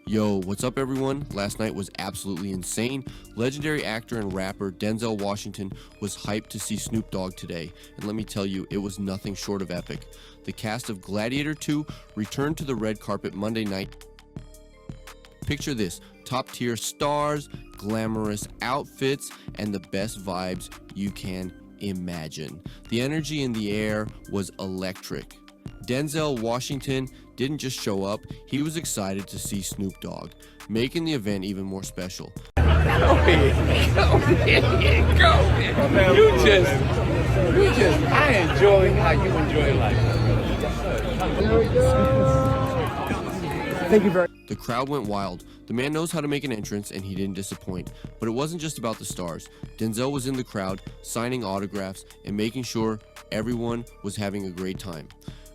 Yo, what's up everyone? Last night was absolutely insane. Legendary actor and rapper Denzel Washington was hyped to see Snoop Dogg today, and let me tell you, it was nothing short of epic. The cast of Gladiator 2 returned to the red carpet Monday night. Picture this, top tier stars, glamorous outfits, and the best vibes you can imagine. The energy in the air was electric. Denzel Washington didn't just show up, he was excited to see Snoop Dogg, making the event even more special. Go ahead, go. You just, I enjoy how you enjoy life. Thank you very much. The crowd went wild. The man knows how to make an entrance and he didn't disappoint. But it wasn't just about the stars. Denzel was in the crowd, signing autographs and making sure everyone was having a great time.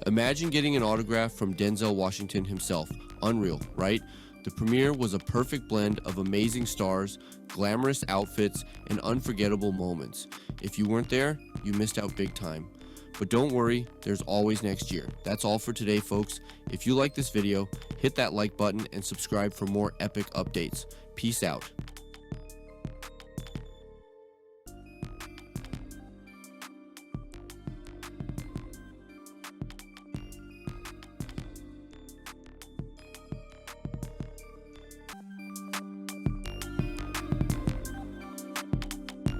Imagine getting an autograph from Denzel Washington himself. Unreal, right? The premiere was a perfect blend of amazing stars, glamorous outfits, and unforgettable moments. If you weren't there, you missed out big time. But don't worry, there's always next year. That's all for today, folks. If you like this video, hit that like button and subscribe for more epic updates. Peace out.